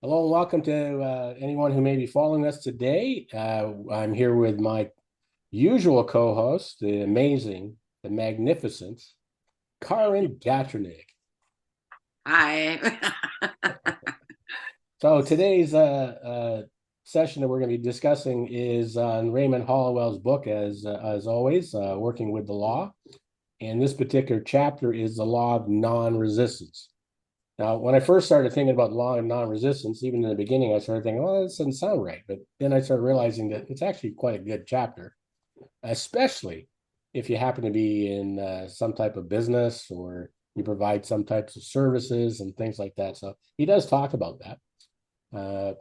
Hello and welcome to anyone who may be following us today. I'm here with my usual co-host, the amazing, the magnificent Karin Gatrnik. Hi. So today's session that we're going to be discussing is on Raymond Hollowell's book, as always, Working with the Law. And this particular chapter is the law of non-resistance. Now, when I first started thinking about law and non-resistance, even in the beginning, I started thinking, well, this doesn't sound right. But then I started realizing that it's actually quite a good chapter, especially if you happen to be in some type of business or you provide some types of services and things like that. So he does talk about that. Uh,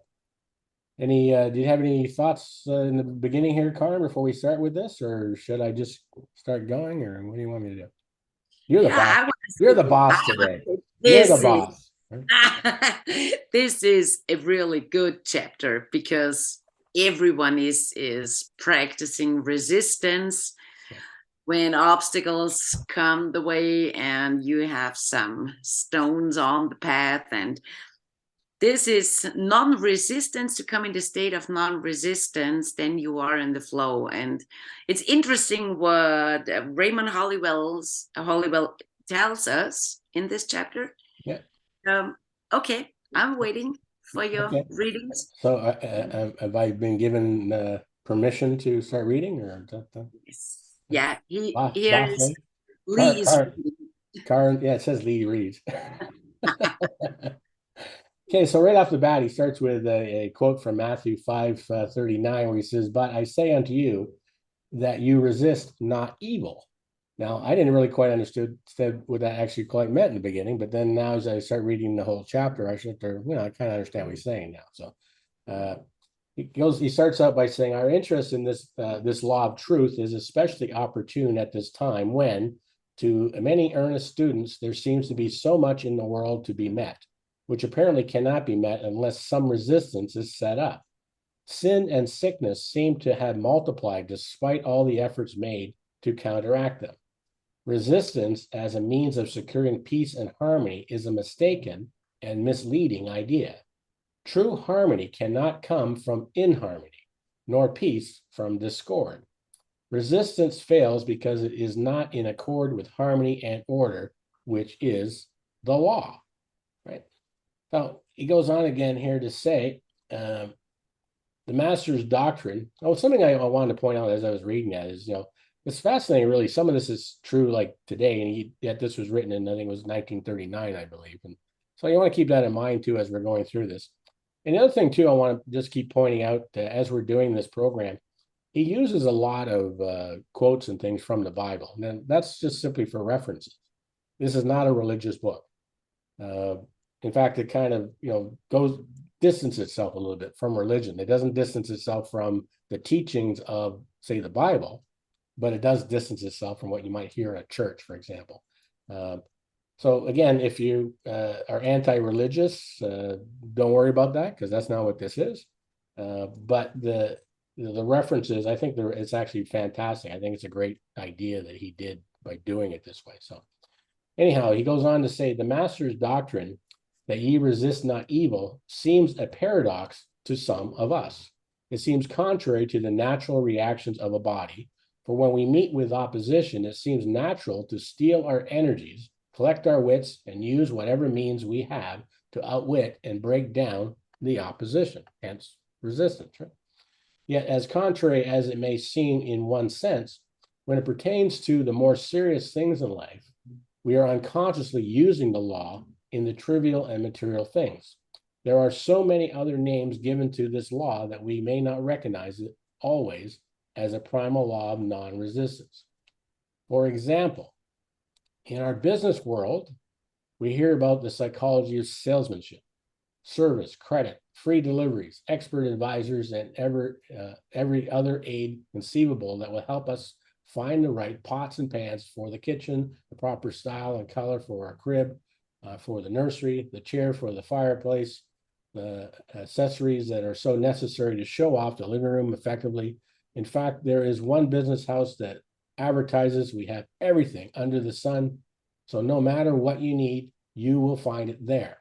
do you have any thoughts in the beginning here, Carmen, before we start with this, or should I just start going, or what do you want me to do? You're the Yeah, boss. I want You're to the say, boss today. You're the this is boss. this is a really good chapter because everyone is practicing resistance when obstacles come the way and you have some stones on the path. And this is non-resistance. To come in the state of non-resistance, then you are in the flow. And it's interesting what Raymond Hollowell tells us in this chapter. Yeah. um, okay, I'm waiting for your Okay. readings. So have I been given permission to start reading, or Yes. Yeah, here boss is lady? Lee is Yeah, it says Lee reads. Okay, so right off the bat, he starts with a quote from Matthew 5:39, where he says, "But I say unto you that you resist not evil." Now, I didn't really quite understand what that actually quite meant in the beginning, but then now as I start reading the whole chapter, I kind of understand what he's saying now. So uh, he starts out by saying, our interest in this law of truth is especially opportune at this time when, to many earnest students, there seems to be so much in the world to be met, which apparently cannot be met unless some resistance is set up. Sin and sickness seem to have multiplied despite all the efforts made to counteract them. Resistance as a means of securing peace and harmony is a mistaken and misleading idea. True harmony cannot come from inharmony, nor peace from discord. Resistance fails because it is not in accord with harmony and order, which is the law. Right. Now he goes on again here to say, the master's doctrine. Oh, something I wanted to point out as I was reading that is, it's fascinating. Really, some of this is true, like today, and yet this was written in, I think it was 1939, I believe, and so you want to keep that in mind too as we're going through this. And the other thing too, I want to just keep pointing out as we're doing this program, he uses a lot of quotes and things from the Bible, and that's just simply for references. This is not a religious book. Uh, in fact, it kind of goes distance itself a little bit from religion. It doesn't distance itself from the teachings of, say, the Bible, but it does distance itself from what you might hear in a church, for example. Uh, so again, if you are anti-religious, don't worry about that because that's not what this is. But the references, I think it's actually fantastic. I think it's a great idea that he did by doing it this way. So anyhow, he goes on to say, the master's doctrine that ye resist not evil seems a paradox to some of us. It seems contrary to the natural reactions of a body. For when we meet with opposition, it seems natural to steel our energies, collect our wits, and use whatever means we have to outwit and break down the opposition, hence resistance. Right? Yet, as contrary as it may seem in one sense, when it pertains to the more serious things in life, we are unconsciously using the law in the trivial and material things. There are so many other names given to this law that we may not recognize it always as a primal law of non-resistance. For example, in our business world, we hear about the psychology of salesmanship, service, credit, free deliveries, expert advisors, and every other aid conceivable that will help us find the right pots and pans for the kitchen, the proper style and color for our crib, for the nursery, the chair for the fireplace, the accessories that are so necessary to show off the living room effectively. In fact, there is one business house that advertises we have everything under the sun. So no matter what you need, you will find it there.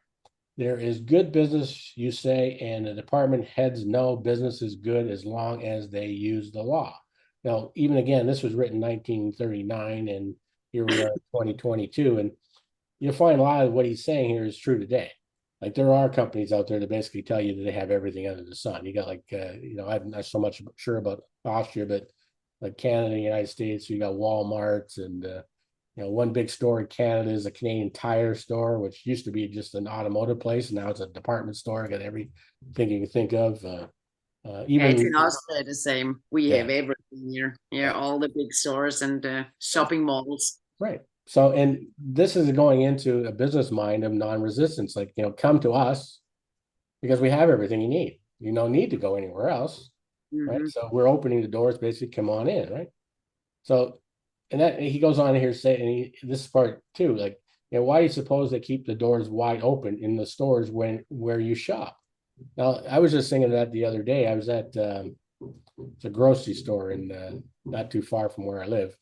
There is good business, you say, and the department heads know business is good as long as they use the law. Now, even again, this was written 1939, and here we are in 2022, and you'll find a lot of what he's saying here is true today. Like there are companies out there that basically tell you that they have everything under the sun. You got like, I'm not so much sure about Austria, but like Canada, United States, you got Walmart's and, one big store in Canada is a Canadian Tire store, which used to be just an automotive place. And now it's a department store. Got everything you can think of. Yeah, it's Even, in Austria the same. We yeah, have everything here. Yeah, yeah, all the big stores and yeah, shopping malls. right. So, and this is going into a business mind of non-resistance, like, come to us because we have everything you need. You don't need to go anywhere else, right? Hmm. So we're opening the doors, basically, come on in, right? So, and that he goes on here saying, this part too, like, why do you suppose they keep the doors wide open in the stores where you shop? Now, I was just thinking that the other day. I was at it's a grocery store in not too far from where I live,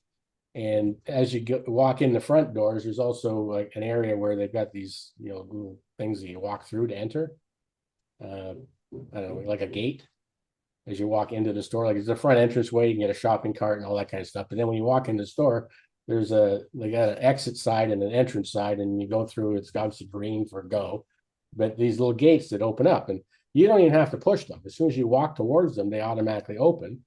and as you walk in the front doors, there's also like an area where they've got these little things that you walk through to enter. Uh, I don't know, like a gate as you walk into the store. Like it's the front entrance way, you can get a shopping cart and all that kind of stuff. But then when you walk in the store, they got an exit side and an entrance side, and you go through, it's obviously green for go, but these little gates that open up, and you don't even have to push them. As soon as you walk towards them, they automatically open.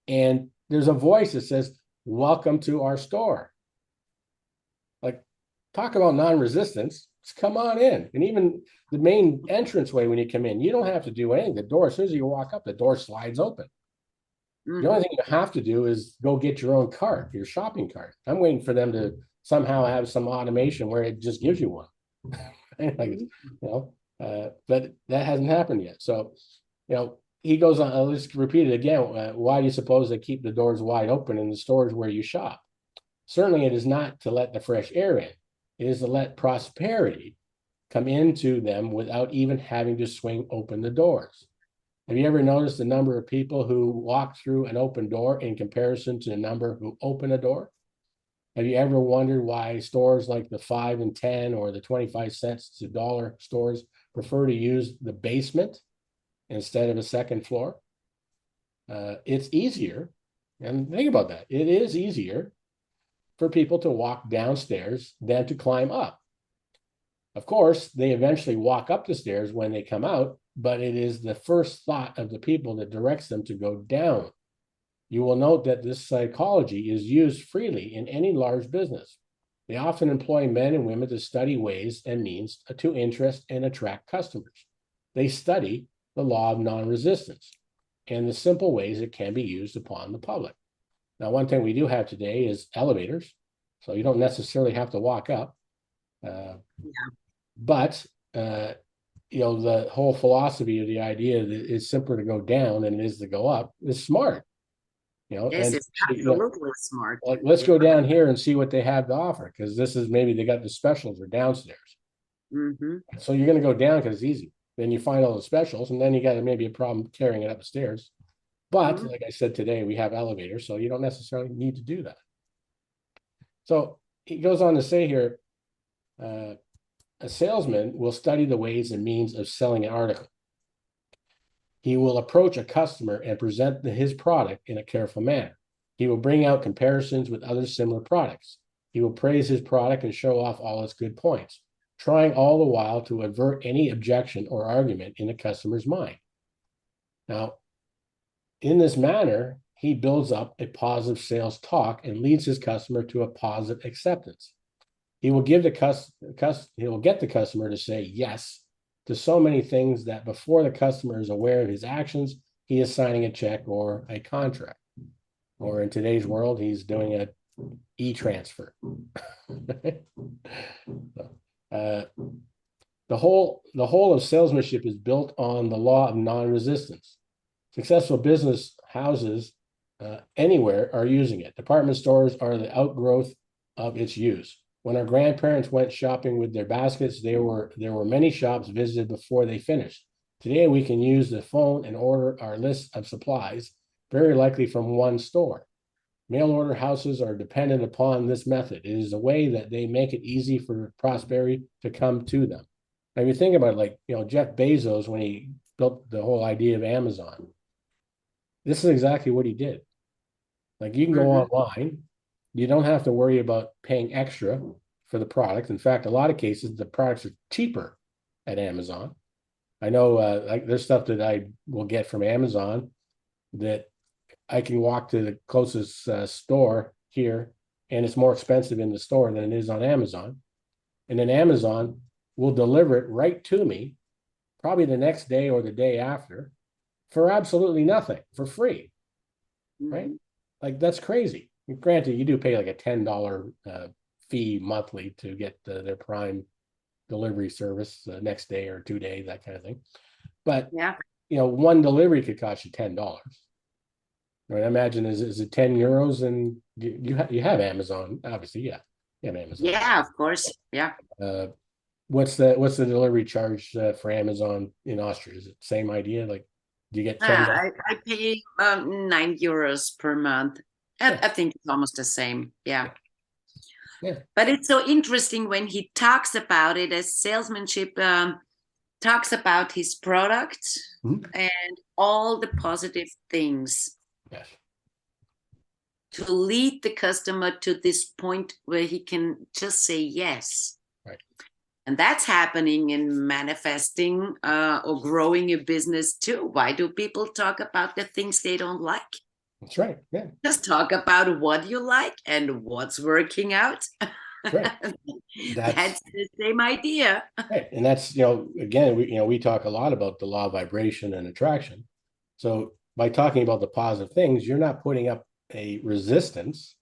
And there's a voice that says, "Welcome to our store." Like, talk about non-resistance. Just come on in. And even the main entranceway, when you come in, you don't have to do anything. The door, as soon as you walk up, the door slides open. The only Hmm. thing you have to do is go get your own cart, your shopping cart. I'm waiting for them to somehow have some automation where it just gives you one. Like, but that hasn't happened yet. So, he goes on, I'll just repeat it again. Why do you suppose they keep the doors wide open in the stores where you shop? Certainly, it is not to let the fresh air in. It is to let prosperity come into them without even having to swing open the doors. Have you ever noticed the number of people who walk through an open door in comparison to the number who open a door? Have you ever wondered why stores like the 5 and 10 or the 25 cents to dollar stores prefer to use the basement instead of a second floor? It's easier, and think about that. It is easier for people to walk downstairs than to climb up. Of course, they eventually walk up the stairs when they come out, but it is the first thought of the people that directs them to go down. You will note that this psychology is used freely in any large business. They often employ men and women to study ways and means to interest and attract customers. They study the law of non-resistance and the simple ways it can be used upon the public. Now, one thing we do have today is elevators, so you don't necessarily have to walk up. Uh, Yeah. but the whole philosophy of the idea that it's simpler to go down than it is to go up is smart. Yes, And it's absolutely smart. like, let's Yeah. go down here and see what they have to offer, because this is maybe they got the specials are downstairs. Hmm. So you're going to go down because it's easy. Then you find all the specials, and then you got maybe a problem carrying it up the stairs. But Hmm. like I said today, we have elevators, so you don't necessarily need to do that. So he goes on to say here, uh, a salesman will study the ways and means of selling an article. He will approach a customer and present his product in a careful manner. He will bring out comparisons with other similar products. He will praise his product and show off all its good points, trying all the while to avert any objection or argument in the customer's mind. Now, in this manner, he builds up a positive sales talk and leads his customer to a positive acceptance. He will get the customer to say yes to so many things that before the customer is aware of his actions, he is signing a check or a contract. Or in today's world, he's doing an e-transfer. uh, the whole of salesmanship is built on the law of non-resistance. Successful business houses anywhere are using it. Department stores are the outgrowth of its use. When our grandparents went shopping with their baskets, there were many shops visited before they finished. Today, we can use the phone and order our list of supplies, very likely from one store. Mail order houses are dependent upon this method. It is a way that they make it easy for prosperity to come to them. I mean, think about it, like, Jeff Bezos, when he built the whole idea of Amazon, this is exactly what he did. Like, you can go Mhm. online, you don't have to worry about paying extra for the product. In fact, a lot of cases, the products are cheaper at Amazon. I know, like, there's stuff that I will get from Amazon that I can walk to the closest store here, and it's more expensive in the store than it is on Amazon. And then Amazon will deliver it right to me, probably the next day or the day after, for absolutely nothing, for free, right? Mhm. Like, that's crazy. Granted, you do pay like a $10 fee monthly to get their Prime delivery service the next day or 2 days, that kind of thing. But Yeah. one delivery could cost you $10. Right? I imagine, is it €10, and you have Amazon, obviously, yeah, you have Amazon. Yeah, of course. Yeah. Uh, what's the delivery charge for Amazon in Austria? Is it same idea? Like, do you get $10? I pay €9 per month. I, Yeah, I think it's almost the same. Yeah. yeah. But it's so interesting when he talks about it as salesmanship, talks about his product Mhm. and all the positive things Yes, to lead the customer to this point where he can just say yes. right. And that's happening in manifesting or growing a business too. Why do people talk about the things they don't like? That's right. Yeah, Just talk about what you like and what's working out. that's right. That's That's the same idea. right. And that's, again, we talk a lot about the law of vibration and attraction. So by talking about the positive things, you're not putting up a resistance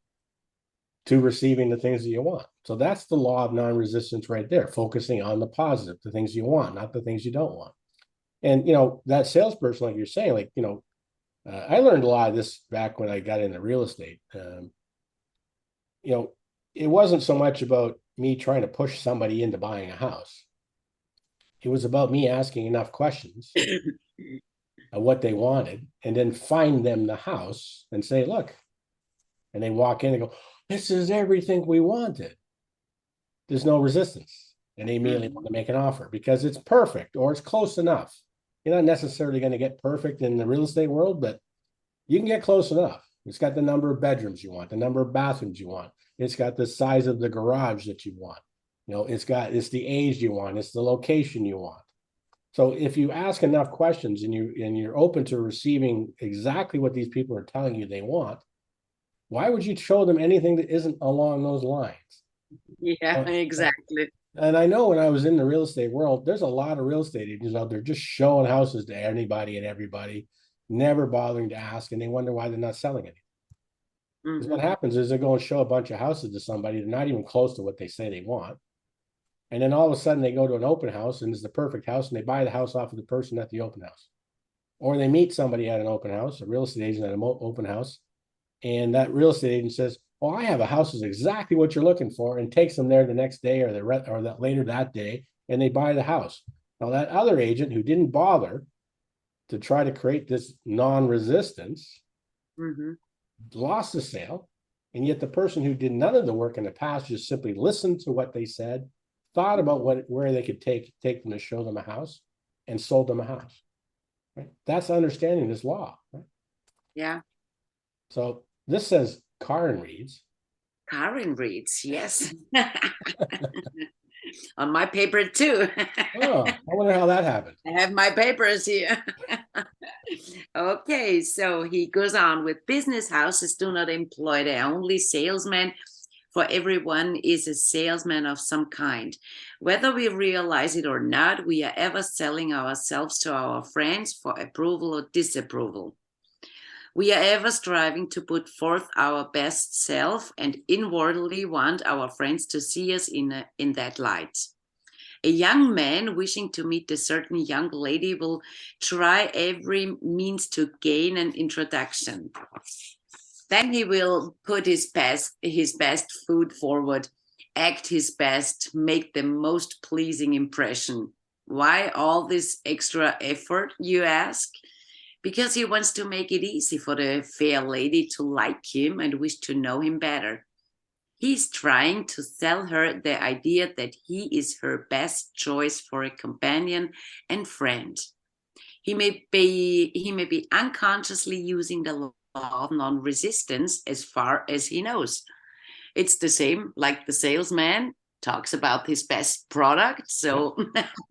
to receiving the things that you want. So that's the law of non-resistance right there, focusing on the positive, the things you want, not the things you don't want. And that salesperson, like you're saying, like, I learned a lot of this back when I got into real estate. You know, it wasn't so much about me trying to push somebody into buying a house. It was about me asking enough questions of what they wanted, and then find them the house and say, look, and they walk in and go, this is everything we wanted. There's no resistance. And they immediately want to Mhm. make an offer because it's perfect or it's close enough. You're not necessarily going to get perfect in the real estate world, but you can get close enough. It's got the number of bedrooms you want, the number of bathrooms you want. It's got the size of the garage that you want. It's the age you want. It's the location you want. So if you ask enough questions, and you're open to receiving exactly what these people are telling you they want, why would you show them anything that isn't along those lines? Yeah, exactly. And I know when I was in the real estate world, there's a lot of real estate agents out there just showing houses to anybody and everybody, never bothering to ask, and they wonder why they're not selling it. Because what Mhm. happens is they go and show a bunch of houses to somebody, they're not even close to what they say they want. And then all of a sudden they go to an open house and it's the perfect house, and they buy the house off of the person at the open house. Or they meet somebody at an open house, a real estate agent at an open house, and that real estate agent says, "Oh, I have a house is exactly what you're looking for," and takes them there the next day or that later that day, and they buy the house. Now that other agent who didn't bother to try to create this non-resistance Mhm. lost the sale, and yet the person who did none of the work in the past just simply listened to what they said, thought about where they could take them to show them a house, and sold them a house. Right? That's understanding this law. Right? Yeah. So this says Karen reads. Karen reads, yes. On my paper too. Oh, I wonder how that happened. I have my papers here. Okay, so he goes on with business houses do not employ their only salesmen, for everyone is a salesman of some kind. Whether we realize it or not, we are ever selling ourselves to our friends for approval or disapproval. We are ever striving to put forth our best self and inwardly want our friends to see us in that light. A young man wishing to meet a certain young lady will try every means to gain an introduction. Then he will put his best foot forward, act his best, make the most pleasing impression. Why all this extra effort, you ask? Because he wants to make it easy for the fair lady to like him and wish to know him better. He's trying to sell her the idea that he is her best choice for a companion and friend. He may be unconsciously using the law of non-resistance as far as he knows. It's the same like the salesman talks about his best product. Yeah. So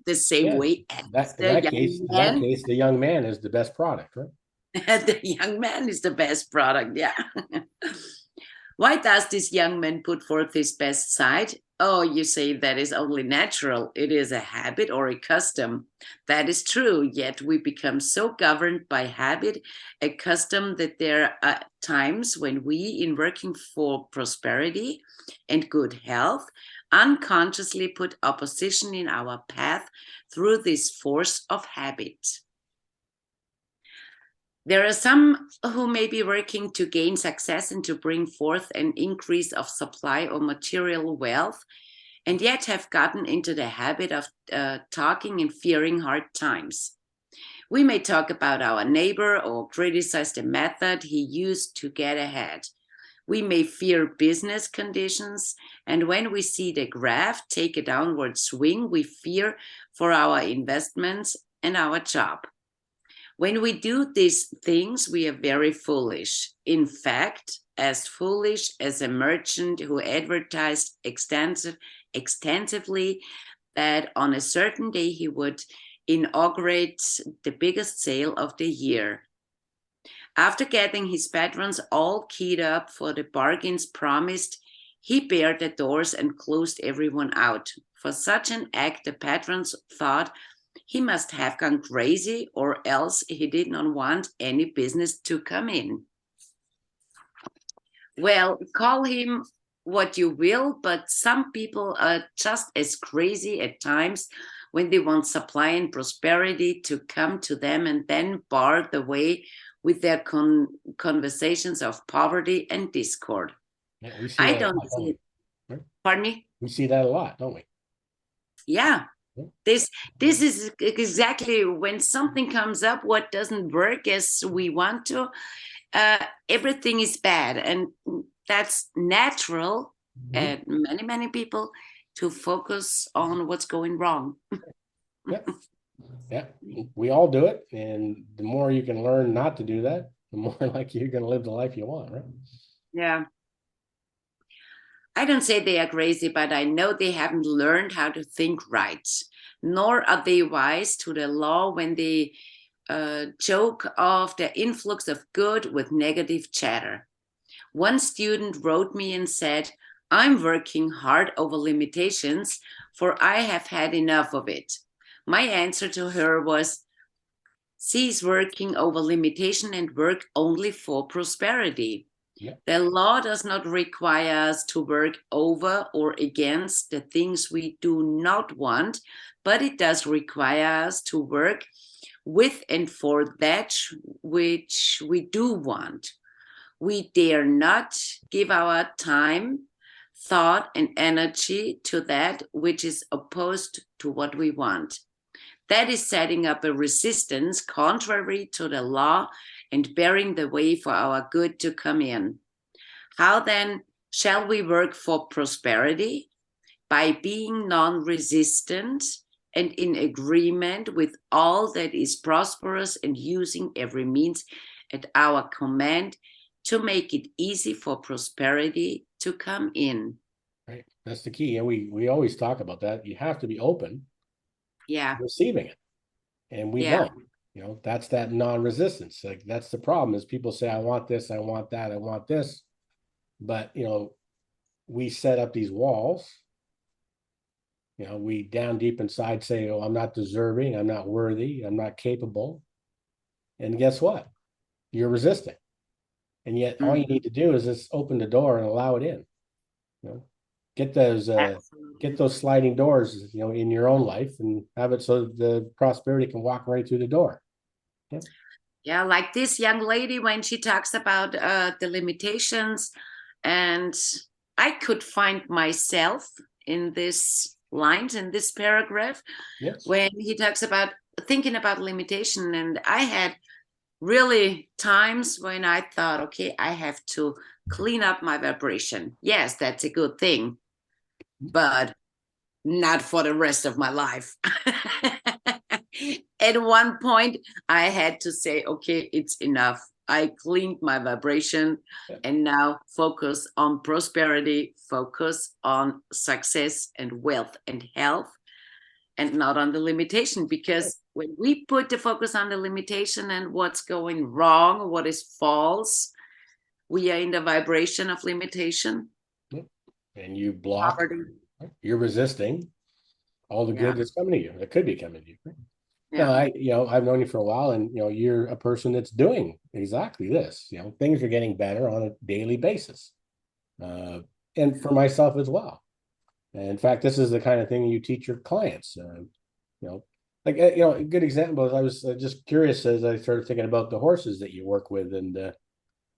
the same Yeah. way as That in the that case, young in that man, case, the young man is the best product, right? the young man is the best product. Yeah. Why does this young man put forth his best side? Oh, you say that is only natural. It is a habit or a custom. That is true, yet we become so governed by habit, a custom, that there are times when we, in working for prosperity and good health, unconsciously put opposition in our path through this force of habit. There are some who may be working to gain success and to bring forth an increase of supply or material wealth, and yet have gotten into the habit of talking and fearing hard times. We may talk about our neighbor or criticize the method he used to get ahead. We may fear business conditions, and when we see the graph take a downward swing, we fear for our investments and our job. When we do these things, we are very foolish. In fact, as foolish as a merchant who advertised extensively that on a certain day he would inaugurate the biggest sale of the year. After getting his patrons all keyed up for the bargains promised, he barred the doors and closed everyone out. For such an act, the patrons thought he must have gone crazy, or else he did not want any business to come in. Well, call him what you will, but some people are just as crazy at times when they want supply and prosperity to come to them and then bar the way with their conversations of poverty and discord. Yeah, we see I that a don't lot, don't see, we? Right? pardon me? We see that a lot, don't we? Yeah. Yeah. This is exactly when something comes up what doesn't work as we want to, everything is bad, and that's natural Mhm. at many people to focus on what's going wrong. Yeah. Yeah. We all do it. And the more you can learn not to do that, the more likely you're going to live the life you want, right? Yeah, I don't say they are crazy, but I know they haven't learned how to think right, nor are they wise to the law when they joke of the influx of good with negative chatter. One student wrote me and said, I'm working hard over limitations, for I have had enough of it. My answer to her was, cease working over limitation and work only for prosperity. Yeah. The law does not require us to work over or against the things we do not want, but it does require us to work with and for that which we do want. We dare not give our time, thought, and energy to that which is opposed to what we want. That is setting up a resistance contrary to the law and bearing the way for our good to come in. How then shall we work for prosperity? By being non resistant and in agreement with all that is prosperous and using every means at our command to make it easy for prosperity to come in. Right. That's the key. And we always talk about that. You have to be open Yeah. to receiving it. And we Yeah. don't. That's that non-resistance. Like that's the problem is people say, I want this, I want that, I want this. But we set up these walls. We down deep inside say, oh, I'm not deserving, I'm not worthy, I'm not capable. And guess what? You're resisting. And yet all you Mhm. need to do is just open the door and allow it in. You know, get those Absolutely. get those sliding doors, in your own life and have it so the prosperity can walk right through the door. Yeah. Yeah, like this young lady when she talks about the limitations, and I could find myself in this lines in this paragraph Yes. when he talks about thinking about limitation, and I had really times when I thought, okay, I have to clean up my vibration. Yes, that's a good thing, but not for the rest of my life. At one point, I had to say, okay, it's enough. I cleaned my vibration Yeah. and now focus on prosperity, focus on success and wealth and health, and not on the limitation. Because when we put the focus on the limitation and what's going wrong, what is false, we are in the vibration of limitation, Yeah. And you block, poverty. right? You're resisting all the Yeah, good that's coming to you, that could be coming to you. Right? yeah, Now, I've known you for a while, and you're a person that's doing exactly this. Things are getting better on a daily basis, uh, and for myself as well. And in fact, this is the kind of thing you teach your clients. A good example is I was just curious as I started thinking about the horses that you work with, and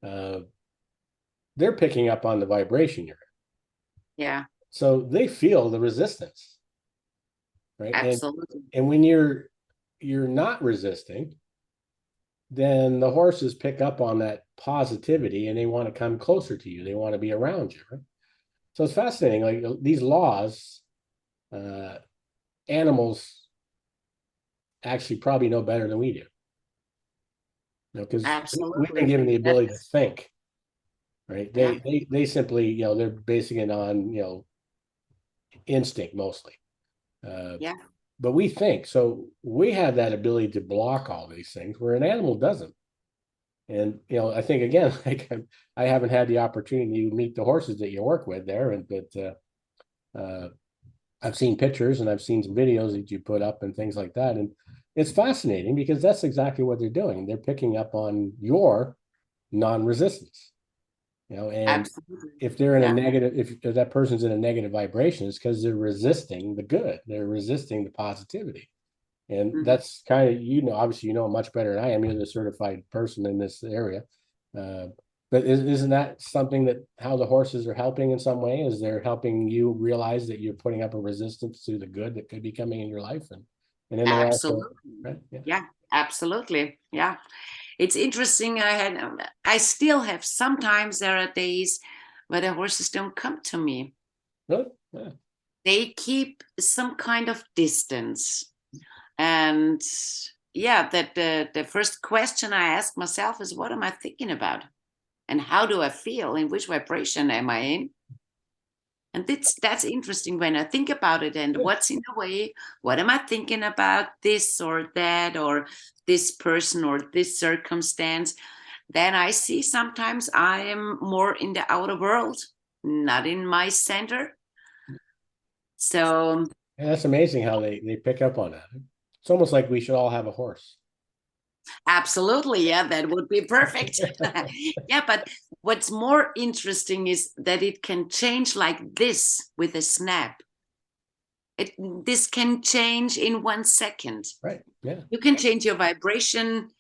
uh, they're picking up on the vibration you're in. yeah, So they feel the resistance, right? And absolutely. and when you're not resisting, then the horses pick up on that positivity and they want to come closer to you. They want to be around you, right? So it's fascinating. Like these laws, uh, animals actually probably know better than we do. Because we've been Absolutely. given the ability to That's, think, right? yeah, They simply, they're basing it on, instinct mostly. Uh, yeah, but we think. So we have that ability to block all these things where an animal doesn't. And I think again, like I haven't had the opportunity to meet the horses that you work with there, but I've seen pictures and I've seen some videos that you put up and things like that, and it's fascinating because that's exactly what they're doing. They're picking up on your non-resistance, and absolutely. if they're in a Yeah. negative, if that person's in a negative vibration, it's because they're resisting the good, they're resisting the positivity. And Mhm. that's kind of, obviously, much better than I am. You're the certified person in this area. Uh, but isn't that something that how the horses are helping in some way? Is they're helping you realize that you're putting up a resistance to the good that could be coming in your life, and then they're also Absolutely. right. Yeah. Yeah, absolutely. Yeah. It's interesting. I still have, sometimes there are days where the horses don't come to me. Really? Yeah. They keep some kind of distance. And yeah, that the first question I ask myself is, what am I thinking about? And how do I feel? In which vibration am I in? And that's interesting when I think about it. And Yeah. what's in the way? What am I thinking about this or that, or this person or this circumstance? Then I see sometimes I am more in the outer world, not in my center. So And that's amazing how they pick up on that. It's almost like we should all have a horse. absolutely, yeah, that would be perfect. Yeah, but what's more interesting is that it can change like this with a snap. This can change in 1 second. Right. Yeah. You can change your vibration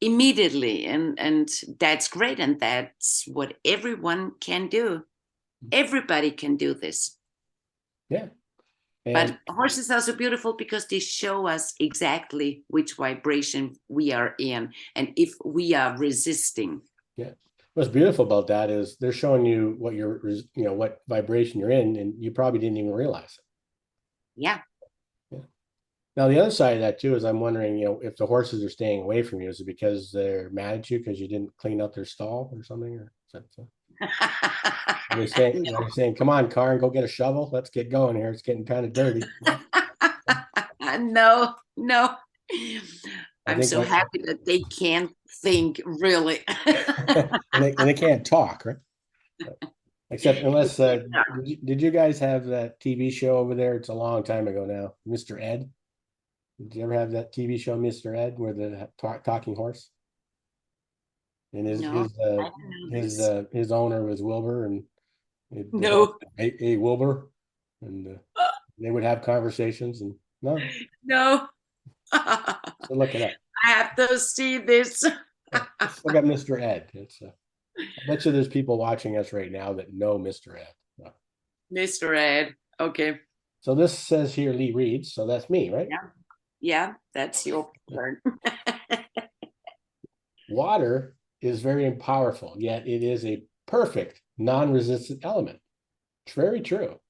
immediately, and that's great, and that's what everyone can do. Everybody can do this. Yeah. And But horses are so beautiful because they show us exactly which vibration we are in and if we are resisting. yeah. What's beautiful about that is they're showing you what what vibration you're in, and you probably didn't even realize Yeah. it. Yeah. Now, the other side of that too is I'm wondering, if the horses are staying away from you, is it because they're mad at you because you didn't clean out their stall or something, or is that, are they saying, No. "Come on, Karen, go get a shovel. Let's get going here. It's getting kind of dirty." No, no. I I'm think so that, happy that they can't think, really. and they can't talk, right? Except unless Yeah. did you guys have that TV show over there? It's a long time ago now, Mr. Ed. Did you ever have that TV show, Mr. Ed, where the talking horse? And his No, his uh, I don't know his this. uh, his owner was Wilbur, and the horse, No, hey Wilbur, and they would have conversations. And no, no. I so look it up. have to see this. Yeah, just look up Mr. Ed. I bet you there's people watching us right now that know Mr. Ed. Yeah. Mr. Ed. Okay. So this says here Lee reads, so that's me, right? Yeah. Yeah, that's your turn. Water is very powerful, yet it is a perfect non-resistant element. It's very true.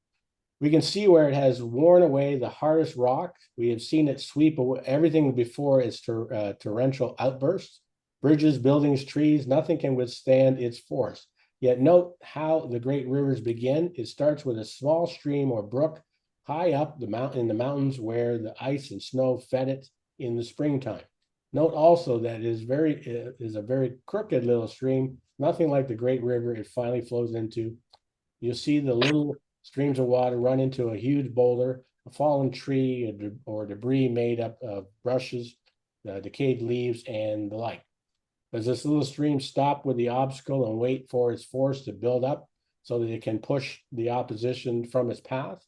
We can see where it has worn away the hardest rock. We have seen it sweep away everything before its torrential outbursts. Bridges, buildings, trees, nothing can withstand its force. Yet note how the great rivers begin. It starts with a small stream or brook high up the mountain in the mountains where the ice and snow fed it in the springtime. Note also that it is a very crooked little stream, nothing like the great river it finally flows into. You'll see the little streams of water run into a huge boulder, a fallen tree, or debris made up of brushes, decayed leaves, and the like. Does this little stream stop with the obstacle and wait for its force to build up so that it can push the opposition from its path?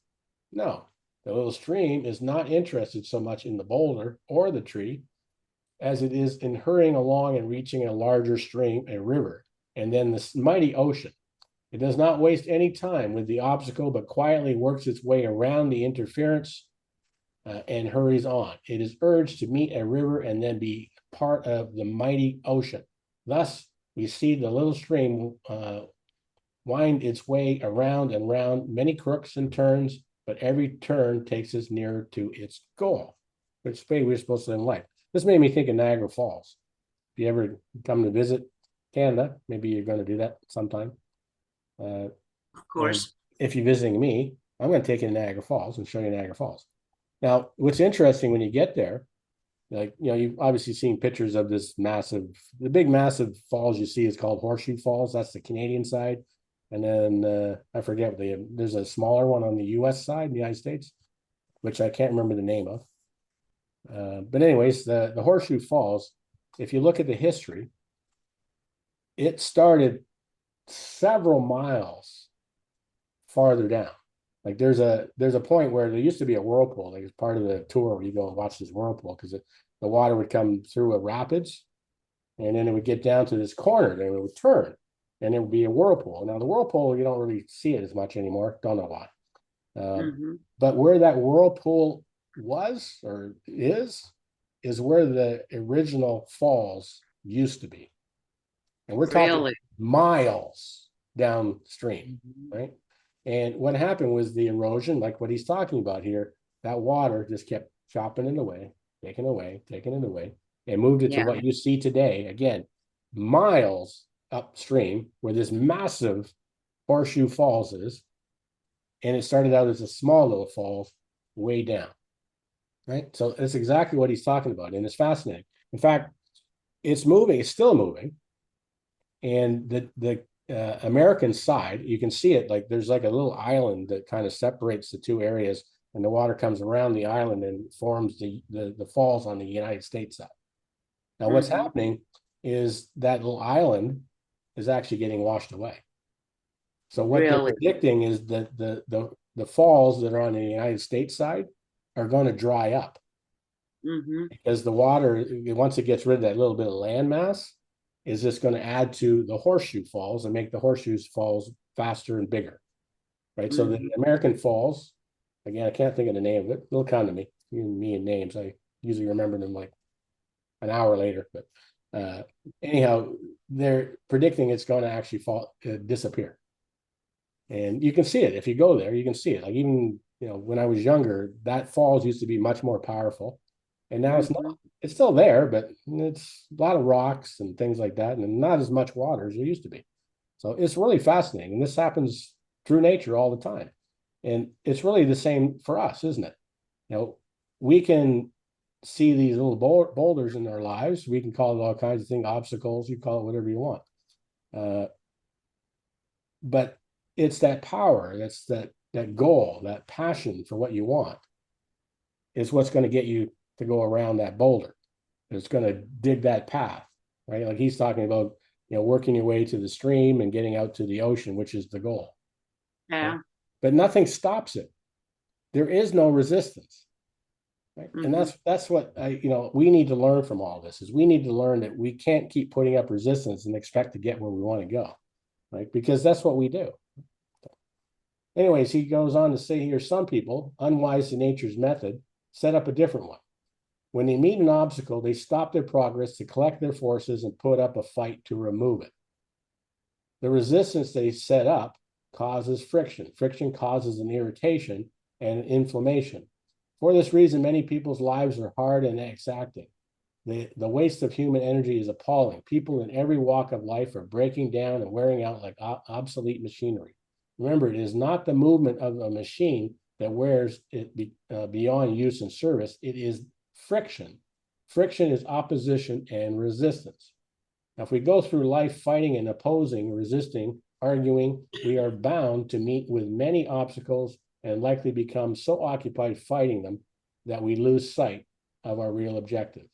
No, the little stream is not interested so much in the boulder or the tree as it is in hurrying along and reaching a larger stream, a river, and then the mighty ocean. It does not waste any time with the obstacle, but quietly works its way around the interference and hurries on. It is urged to meet a river and then be part of the mighty ocean. Thus, we see the little stream wind its way around and round many crooks and turns, but every turn takes us nearer to its goal, which we're supposed to live in life. This made me think of Niagara Falls. If you ever come to visit Canada, maybe you're going to do that sometime. Of And course. if you're visiting me, I'm going to take you to Niagara Falls and show you Niagara Falls. Now, what's interesting when you get there, like, you've obviously seen pictures of this the big massive falls you see is called Horseshoe Falls. That's the Canadian side. And then I forget, there's a smaller one on the US side in the United States, which I can't remember the name of. But anyways, the Horseshoe Falls, if you look at the history, it started several miles farther down. Like there's a point where there used to be a whirlpool, like as part of the tour where you go and watch this whirlpool, because the water would come through a rapids and then it would get down to this corner, then it would turn and it would be a whirlpool. Now the whirlpool, you don't really see it as much anymore. Don't know why. But where that whirlpool was or is where the original falls used to be. And we're talking Really? miles downstream, Mhm. right? And what happened was the erosion, like what he's talking about here, that water just kept chopping it away, taking it away, and moved it to Yeah. what you see today. Again, miles upstream, where this massive Horseshoe Falls is. And it started out as a small little falls way down, right? So that's exactly what he's talking about. And it's fascinating. In fact, it's moving, it's still moving. And the American side, you can see it, like there's like a little island that kind of separates the two areas, and the water comes around the island and forms the falls on the United States side. Now, what's happening is that little island is actually getting washed away. So what they're Really? predicting is that the falls that are on the United States side are going to dry up Hmm. because the water, once it gets rid of that little bit of land mass, is just going to add to the Horseshoe Falls and make the Horseshoe Falls faster and bigger, right? So the Hmm. American Falls, again, I can't think of the name of it. They'll come to me. Me and names. I usually remember them like an hour later. But anyhow, they're predicting it's going to actually disappear. And you can see it if you go there. You can see it. Like even when I was younger, that falls used to be much more powerful, and now it's not. Hmm. It's still there, but it's a lot of rocks and things like that, and not as much water as there used to be. So it's really fascinating, and this happens through nature all the time, and it's really the same for us, isn't it? We can see these little boulders in our lives. We can call it all kinds of things, obstacles. You call it whatever you want. Uh, but it's that power, that's that goal, that passion for what you want is what's going to get you to go around that boulder. It's going to dig that path, right? Like he's talking about, working your way to the stream and getting out to the ocean, which is the goal. Right? Yeah. But nothing stops it. There is no resistance. Right? And Hmm. that's what we need to learn from all this is we need to learn that we can't keep putting up resistance and expect to get where we want to go, right? Because that's what we do. Anyways, he goes on to say here, some people, unwise to nature's method, set up a different one. When they meet an obstacle, they stop their progress to collect their forces and put up a fight to remove it. The resistance they set up causes friction. Friction causes an irritation and inflammation. For this reason, many people's lives are hard and exacting. The waste of human energy is appalling. People in every walk of life are breaking down and wearing out like obsolete machinery. Remember, it is not the movement of a machine that wears it beyond use and service. It is friction. Friction is opposition and resistance. Now, if we go through life fighting and opposing, resisting, arguing, we are bound to meet with many obstacles and likely become so occupied fighting them that we lose sight of our real objective.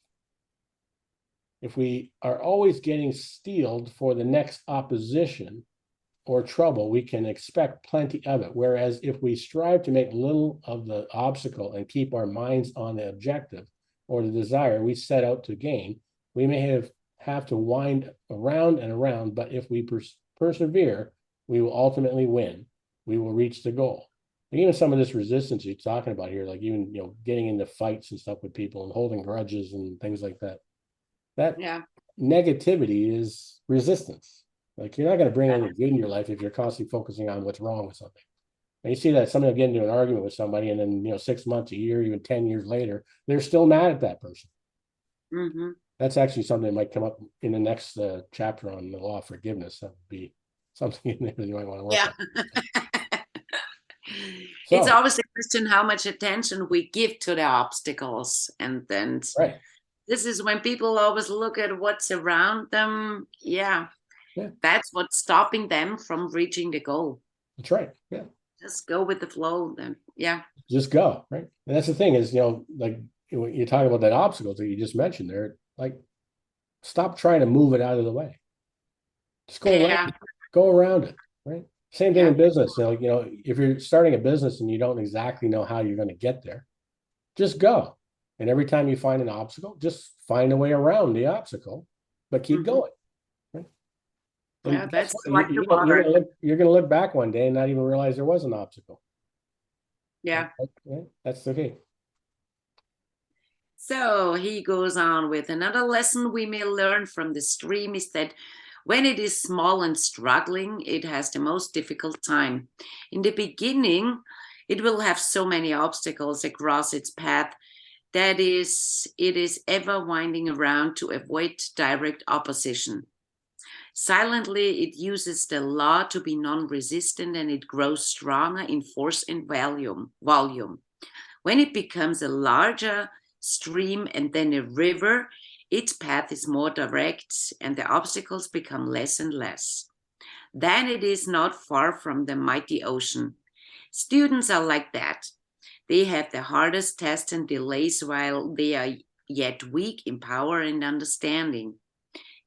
If we are always getting steeled for the next opposition or trouble, we can expect plenty of it. Whereas if we strive to make little of the obstacle and keep our minds on the objective or the desire we set out to gain, we may have to wind around and around, but if we persevere, we will ultimately win. We will reach the goal. And even some of this resistance you're talking about here, like even getting into fights and stuff with people and holding grudges and things like that. That negativity is resistance. Like you're not going to bring anything good in your life if you're constantly focusing on what's wrong with something. And you see that somebody will get into an argument with somebody, and then 6 months, a year, even 10 years later, they're still mad at that person. Mm-hmm. That's actually something that might come up in the next chapter on the law of forgiveness. That would be something in there that you might want to work on. It's So, always a question how much attention we give to the obstacles. And then right. This is when people always look at what's around them. Yeah. That's what's stopping them from reaching the goal. That's right. Yeah. Just go with the flow then. Yeah. Just go. Right. And that's the thing is, like you talk about that obstacles that you just mentioned there, like stop trying to move it out of the way. Just go around it. Right. Same thing in business. If you're starting a business and you don't exactly know how you're going to get there, just go. And every time you find an obstacle, just find a way around the obstacle, but keep going. Right? Yeah, that's like the water. You're going to look back one day and not even realize there was an obstacle. Yeah. That's okay. So he goes on with another lesson we may learn from the stream is that when it is small and struggling, it has the most difficult time. In the beginning, it will have so many obstacles across its path that it is ever winding around to avoid direct opposition. Silently, it uses the law to be non-resistant, and it grows stronger in force and volume. When it becomes a larger stream and then a river, its path is more direct and the obstacles become less and less. Then it is not far from the mighty ocean. Students are like that. They have the hardest tests and delays while they are yet weak in power and understanding.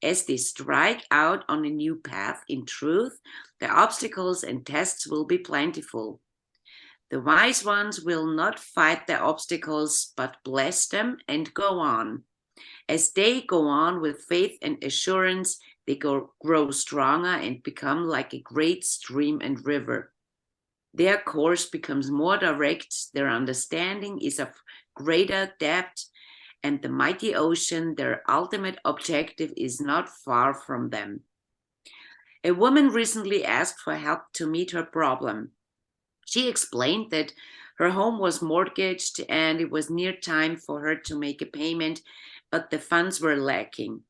As they strike out on a new path in truth, the obstacles and tests will be plentiful. The wise ones will not fight the obstacles, but bless them and go on. As they go on with faith and assurance, they grow stronger and become like a great stream and river. Their course becomes more direct, their understanding is of greater depth, and the mighty ocean, their ultimate objective, is not far from them. A woman recently asked for help to meet her problem. She explained that her home was mortgaged and it was near time for her to make a payment, but the funds were lacking.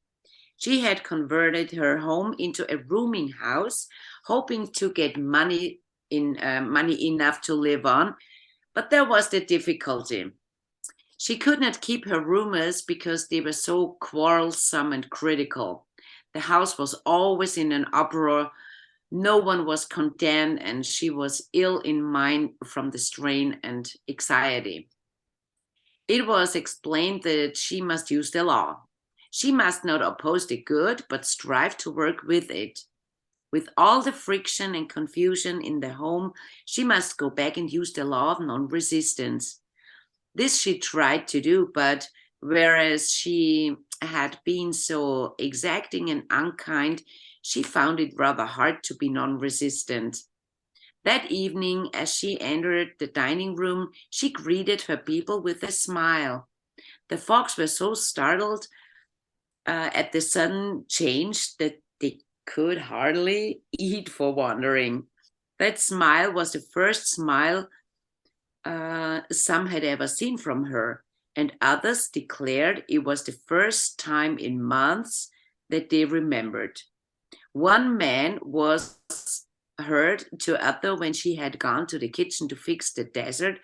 She had converted her home into a rooming house, hoping to get money enough to live on, but there was the difficulty. She could not keep her roomers because they were so quarrelsome and critical. The house was always in an uproar. No one was content, and she was ill in mind from the strain and anxiety. It was explained that she must use the law. She must not oppose the good, but strive to work with it. With all the friction and confusion in the home, she must go back and use the law of non-resistance. This she tried to do, but whereas she had been so exacting and unkind, she found it rather hard to be non-resistant. That evening, as she entered the dining room, she greeted her people with a smile. The fox were so startled at the sudden change that they could hardly eat for wondering. That smile was the first smile some had ever seen from her, and others declared it was the first time in months that they remembered. One man was heard to utter when she had gone to the kitchen to fix the dessert,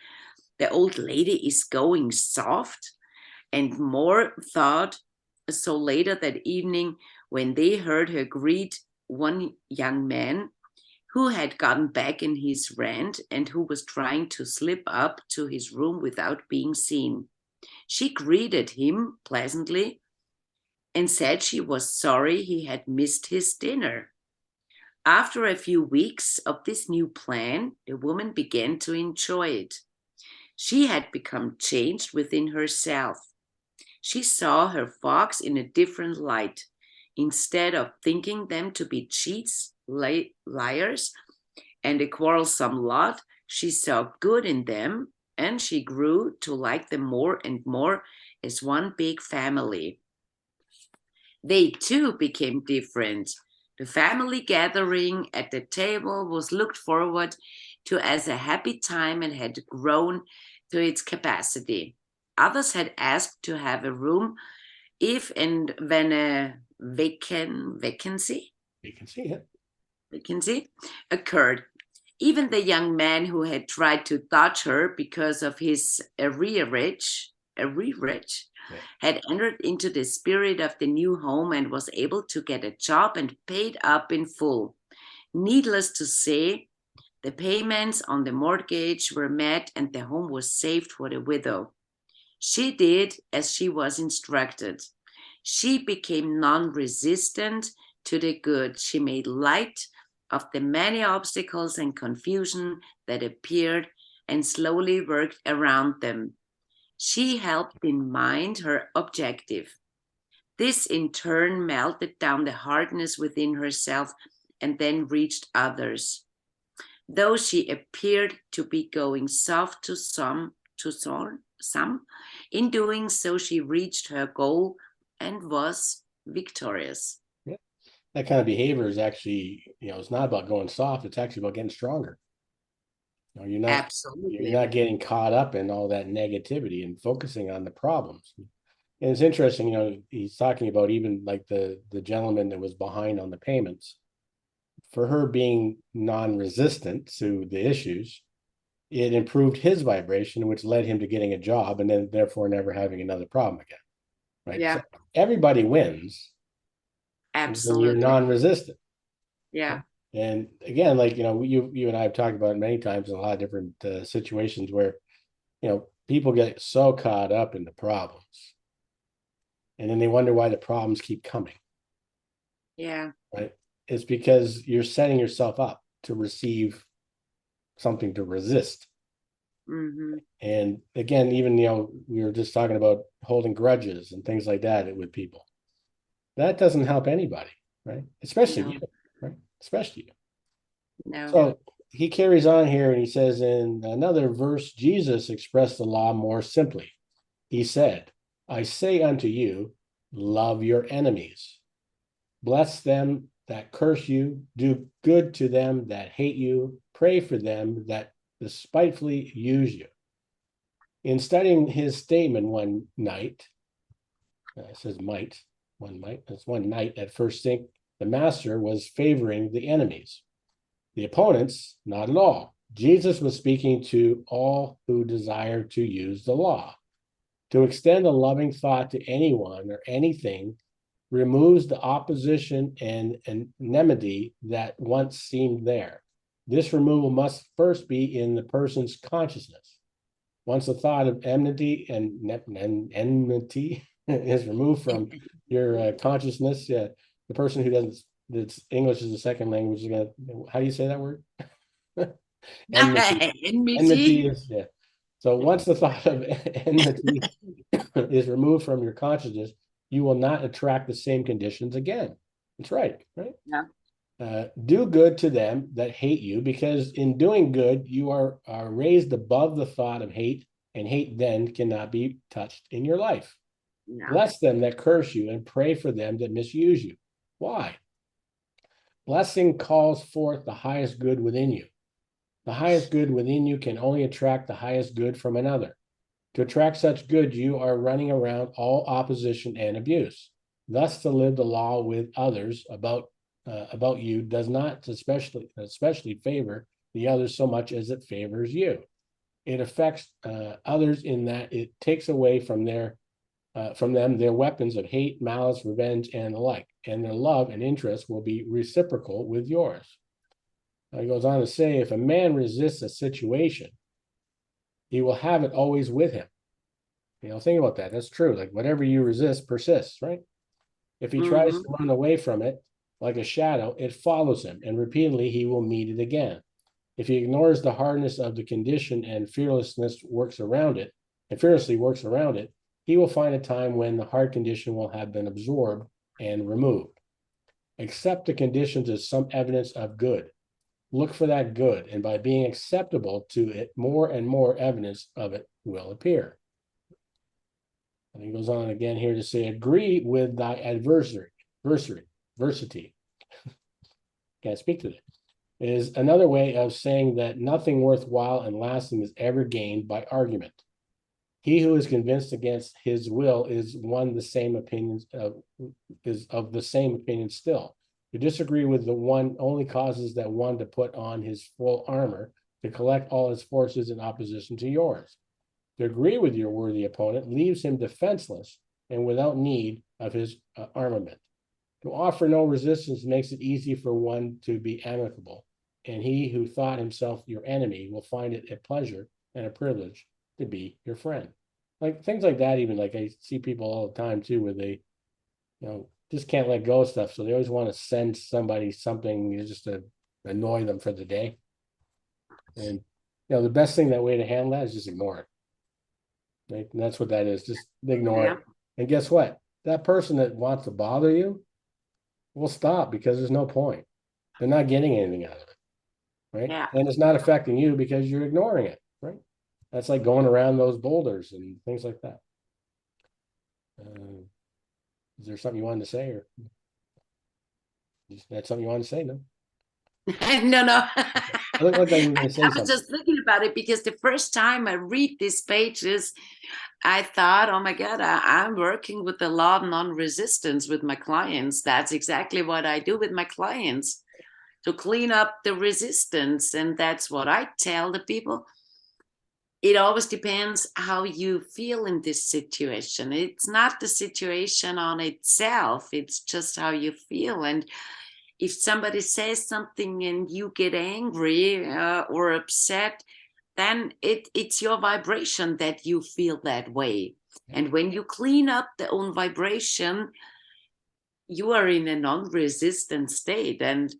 "The old lady is going soft." And more thought so later that evening when they heard her greet one young man who had gotten back in his rant and who was trying to slip up to his room without being seen. She greeted him pleasantly and said she was sorry he had missed his dinner. After a few weeks of this new plan, the woman began to enjoy it. She had become changed within herself. She saw her fox in a different light. Instead of thinking them to be cheats, liars, and a quarrelsome lot, she saw good in them, and she grew to like them more and more as one big family. They too became different. The family gathering at the table was looked forward to as a happy time and had grown to its capacity. Others had asked to have a room if and when a vacancy You can see it. vacancy occurred. Even the young man who had tried to dodge her because of his arrearage Yeah. had entered into the spirit of the new home and was able to get a job and paid up in full. Needless to say, the payments on the mortgage were met and the home was saved for the widow. She did as she was instructed. She became non resistant to the good. She made light of the many obstacles and confusion that appeared and slowly worked around them. She helped in mind her objective. This in turn melted down the hardness within herself and then reached others. Though she appeared to be going soft to some, in doing so she reached her goal and was victorious. Yeah. That kind of behavior is actually, it's not about going soft. It's actually about getting stronger. You're Absolutely. not getting caught up in all that negativity and focusing on the problems. And it's interesting, he's talking about even like the gentleman that was behind on the payments. For her being non-resistant to the issues, it improved his vibration, which led him to getting a job and then therefore never having another problem again. Right. So Yeah, everybody wins when you're absolutely. non-resistant. Yeah. And again, like, you and I have talked about it many times in a lot of different situations where, people get so caught up in the problems and then they wonder why the problems keep coming. Yeah. Right. It's because you're setting yourself up to receive something to resist. Mm-hmm. And again, even, we were just talking about holding grudges and things like that with people. That doesn't help anybody, right? Especially No, you, right? Especially you. no. So he carries on here and he says in another verse, Jesus expressed the law more simply. He said, I say unto you, love your enemies, bless them that curse you, do good to them that hate you, pray for them that despitefully use you. In studying his statement one night, it says that's one night at first think the master was favoring the enemies. The opponents, not at all. Jesus was speaking to all who desire to use the law. To extend a loving thought to anyone or anything removes the opposition and enmity that once seemed there. This removal must first be in the person's consciousness. Once the thought of enmity and enmity is removed from your consciousness, the person who doesn't, that's English is a second language, is gonna, how do you say that word? Enmity. Enmity. Enmity is, yeah. So once the thought of enmity is removed from your consciousness, you will not attract the same conditions again. That's right, right? Yeah. Do good to them that hate you, because in doing good, you are raised above the thought of hate and hate then cannot be touched in your life. Yeah. Bless them that curse you, and pray for them that misuse you. Why? Blessing calls forth the highest good within you. The highest good within you can only attract the highest good from another. To attract such good, you are running around all opposition and abuse. Thus, to live the law with others about you does not especially favor the others so much as it favors you. It affects others in that it takes away from them their weapons of hate, malice, revenge, and the like, and their love and interest will be reciprocal with yours. He goes on to say, if a man resists a situation, he will have it always with him. Think about that. That's true. Like whatever you resist persists, right? If he tries Mm-hmm. to run away from it like a shadow, it follows him, and repeatedly he will meet it again. If he ignores the hardness of the condition and fearlessly works around it, he will find a time when the hard condition will have been absorbed and removed. Accept the conditions as some evidence of good. Look for that good, and by being acceptable to it, more and more evidence of it will appear. And he goes on again here to say, agree with thy adversity. Can't speak to that. Is another way of saying that nothing worthwhile and lasting is ever gained by argument. He who is convinced against his will is of the same opinion still. To disagree with the one only causes that one to put on his full armor, to collect all his forces in opposition to yours. To agree with your worthy opponent leaves him defenseless and without need of his armament. To offer no resistance makes it easy for one to be amicable, and he who thought himself your enemy will find it a pleasure and a privilege to be your friend. Like things like that, even like I see people all the time too, where they, just can't let go of stuff. So they always want to send somebody something just to annoy them for the day. And the best thing that way to handle that is just ignore it. Right? And that's what that is. Just ignore Yeah. it. And guess what? That person that wants to bother you will stop because there's no point. They're not getting anything out of it. Right. Yeah. And it's not affecting you because you're ignoring it. Right. That's like going around those boulders and things like that. Is there something you wanted to say, or that's something you wanted to say? No, No, no. I look like you were going to say I was something. just thinking about it because the first time I read these pages, I thought, oh my God, I'm working with the law of non-resistance with my clients. That's exactly what I do with my clients, to clean up the resistance. And that's what I tell the people. It always depends how you feel in this situation. It's not the situation on itself, it's just how you feel. And if somebody says something and you get angry or upset, then it's your vibration that you feel that way. And when you clean up the own vibration, you are in a non-resistant state. And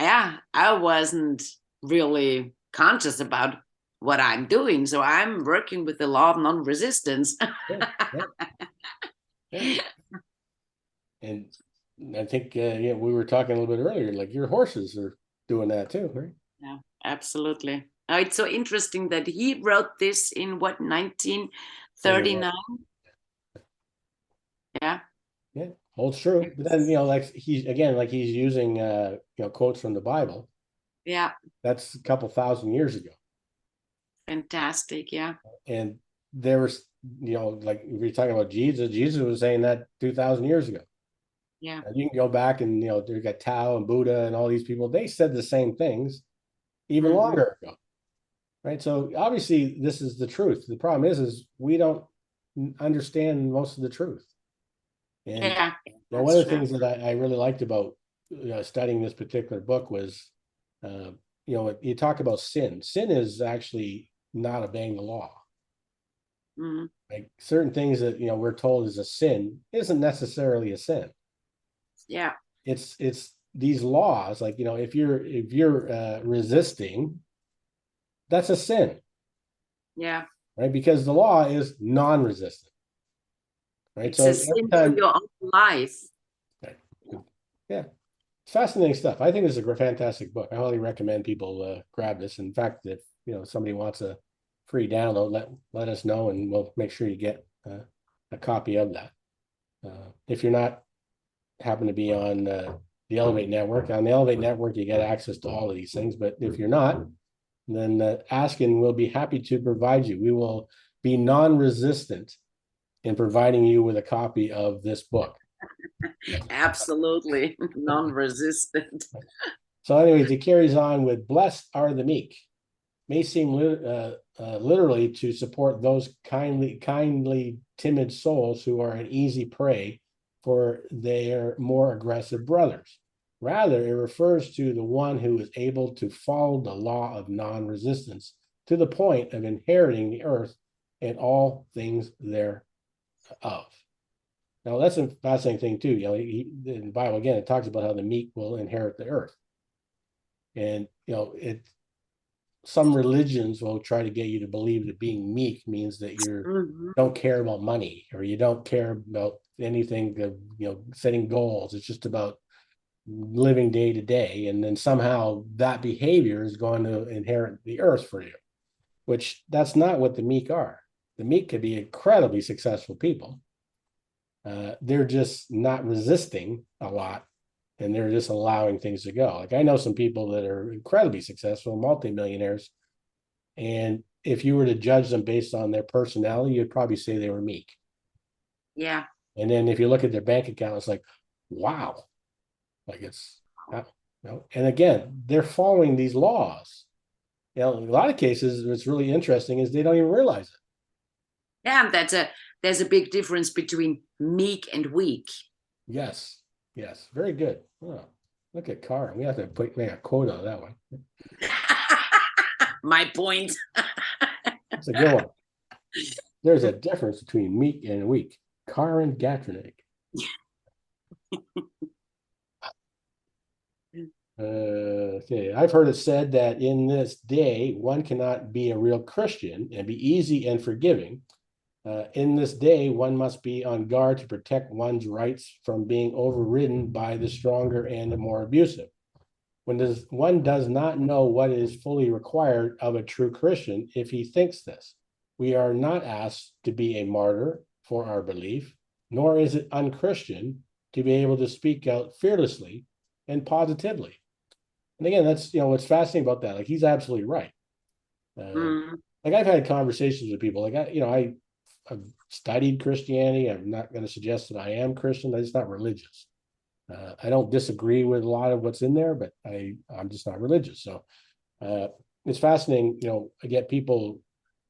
yeah, I wasn't really conscious about what I'm doing. So I'm working with the law of non-resistance. Yeah, yeah, yeah. And I think we were talking a little bit earlier, like your horses are doing that too, right? Yeah, absolutely. It's so interesting that he wrote this in what, 39. 1939? Yeah. Yeah, holds true. But then, like he's using quotes from the Bible. Yeah. That's a couple thousand years ago. Fantastic. Yeah. And there was, like if you're talking about Jesus was saying that 2,000 years ago. Yeah. And you can go back and, you got Tao and Buddha and all these people, they said the same things even Mm-hmm. longer ago. Right. So obviously this is the truth. The problem is we don't understand most of the truth. And Yeah. one That's of the true. things that I really liked about studying this particular book was, you talk about sin. Sin is actually not obeying the law. Mm-hmm. Like certain things that we're told is a sin isn't necessarily a sin. Yeah. It's these laws, like if you're resisting, that's a sin, Yeah. right? Because the law is non-resistant, right? It's a So every sin to time, your own life. yeah, it's fascinating stuff. I think this is a fantastic book. I highly recommend people grab this. In fact, if somebody wants free download, let us know, and we'll make sure you get a copy of that. If you're not happen to be on the Elevate Network, on the Elevate Network, you get access to all of these things. But if you're not, then ask and we'll be happy to provide you. We will be non-resistant in providing you with a copy of this book. Absolutely non-resistant. So anyways, it carries on with blessed are the meek. May seem literally to support those kindly, timid souls who are an easy prey for their more aggressive brothers. Rather, it refers to the one who is able to follow the law of non-resistance to the point of inheriting the earth and all things thereof. Now, that's a fascinating thing too. In the Bible, again, it talks about how the meek will inherit the earth. And, some religions will try to get you to believe that being meek means that you don't care about money, or you don't care about anything of, setting goals. It's just about living day to day. And then somehow that behavior is going to inherit the earth for you, which that's not what the meek are. The meek could be incredibly successful people. They're just not resisting a lot, and they're just allowing things to go. Like, I know some people that are incredibly successful, multimillionaires, and if you were to judge them based on their personality, you'd probably say they were meek. Yeah. And then if you look at their bank account, it's like, wow, like it's, and again, they're following these laws. In a lot of cases, what's really interesting is they don't even realize it. Yeah, there's a big difference between meek and weak. Yes, yes, very good. Oh, look at Cara. We have to make a quote out of that one. My point. That's a good one. There's a difference between meek and weak. Karen Gatrinik. Okay, I've heard it said that in this day, one cannot be a real Christian and be easy and forgiving. In this day, one must be on guard to protect one's rights from being overridden by the stronger and the more abusive. One does not know what is fully required of a true Christian if he thinks this. We are not asked to be a martyr for our belief, nor is it unchristian to be able to speak out fearlessly and positively. And again, that's what's fascinating about that. Like, he's absolutely right. Like, I've had conversations with people. Like, I've studied Christianity. I'm not going to suggest that I am Christian. I'm just not religious. I don't disagree with a lot of what's in there, but I'm just not religious. So it's fascinating. I get people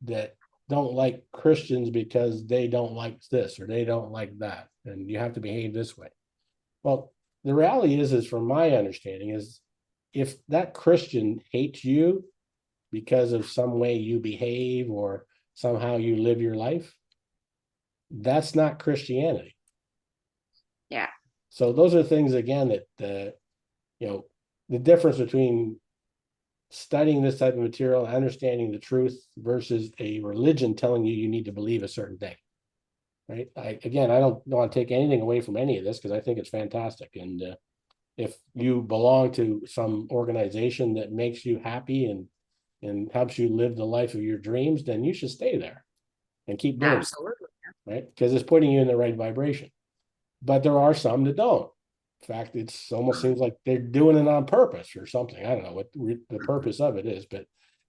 that don't like Christians because they don't like this or they don't like that, and you have to behave this way. Well, the reality is from my understanding, is if that Christian hates you because of some way you behave or somehow you live your life, that's not Christianity. Yeah. So those are things, again, that the difference between studying this type of material, understanding the truth, versus a religion telling you need to believe a certain thing. Right? I don't want to take anything away from any of this, because I think it's fantastic. And if you belong to some organization that makes you happy and helps you live the life of your dreams, then you should stay there and keep doing Absolutely. it, right? Because it's putting you in the right vibration. But there are some that don't. In fact, it's almost seems like they're doing it on purpose or something. I don't know what the purpose of it is, but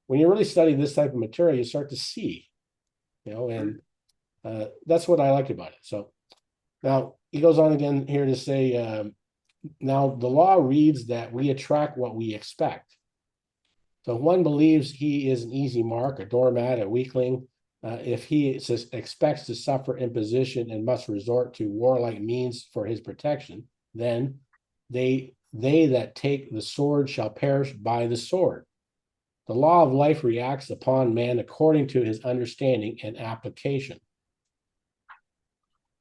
when you really study this type of material, you start to see, and that's what I like about it. So now he goes on again here to say, now the law reads that we attract what we expect. So if one believes he is an easy mark, a doormat, a weakling, if he expects to suffer imposition and must resort to warlike means for his protection, then they that take the sword shall perish by the sword. The law of life reacts upon man according to his understanding and application.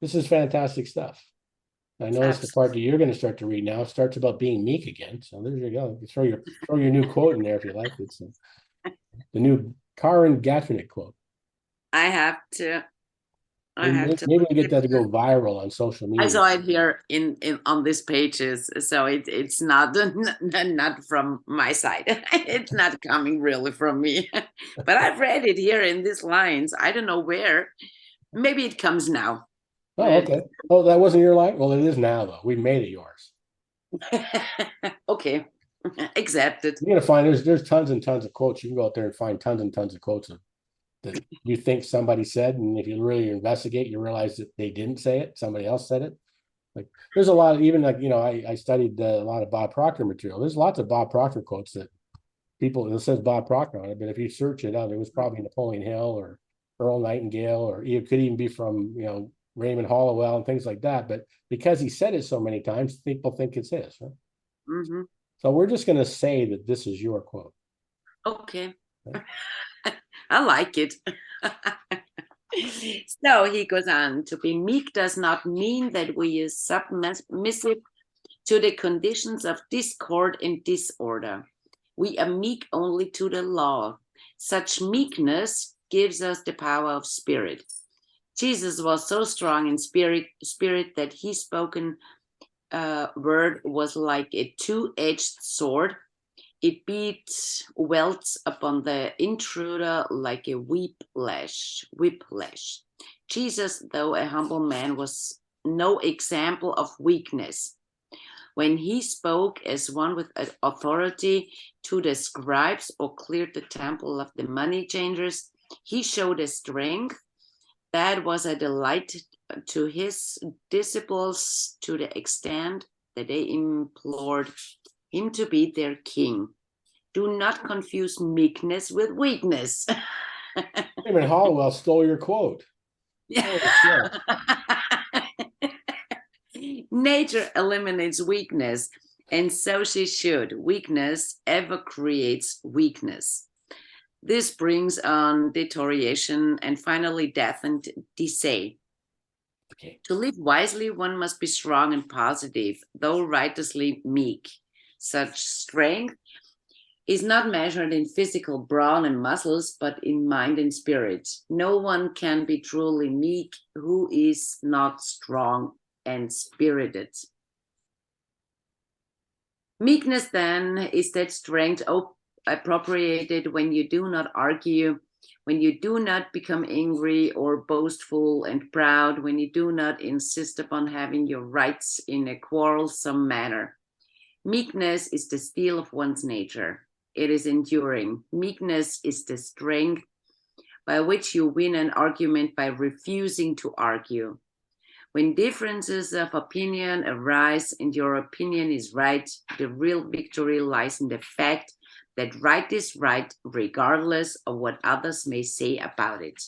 This is fantastic stuff. I noticed the part that you're going to start to read now starts about being meek again. So there you go. You throw your new quote in there if you like. It's the new Karen Gaffinick quote. I have to. I have to Maybe look we get it that to go up. viral on social I media. saw it here in on these pages, so it's not not from my side. It's not coming really from me, but I've read it here in these lines. I don't know where. Maybe it comes now. Oh, okay. Oh, that wasn't your line? Well, it is now, though. We made it yours. Okay, accepted. You're gonna find there's tons and tons of quotes. You can go out there and find tons and tons of quotes that you think somebody said, and if you really investigate, you realize that they didn't say it. Somebody else said it. Like there's a lot of even like I studied a lot of Bob Proctor material. There's lots of Bob Proctor quotes that people it says Bob Proctor on it, but if you search it out, it was probably Napoleon Hill or Earl Nightingale, or it could even be from Raymond Hollowell and things like that. But because he said it so many times, people think it's his. Right? Hmm. So we're just going to say that this is your quote. Okay, Right? I like it. So he goes on, to be meek does not mean that we are submissive to the conditions of discord and disorder. We are meek only to the law. Such meekness gives us the power of spirit. Jesus was so strong in spirit that his spoken word was like a two-edged sword. It beat welts upon the intruder like a whiplash. Jesus, though a humble man, was no example of weakness. When he spoke as one with authority to the scribes or cleared the temple of the money changers, he showed a strength that was a delight to his disciples to the extent that they implored him to be their king. Do not confuse meekness with weakness. Raymond Hollowell stole your quote. Holy shit. Nature eliminates weakness, and so she should. Weakness ever creates weakness. This brings on deterioration and finally death and decay. Okay. To live wisely, one must be strong and positive, though righteously meek. Such strength is not measured in physical brawn and muscles, but in mind and spirit. No one can be truly meek who is not strong and spirited. Meekness, then, is that strength appropriated when you do not argue, when you do not become angry or boastful and proud, when you do not insist upon having your rights in a quarrelsome manner. Meekness is the steel of one's nature. It is enduring. Meekness is the strength by which you win an argument by refusing to argue. When differences of opinion arise and your opinion is right, the real victory lies in the fact that right is right, regardless of what others may say about it.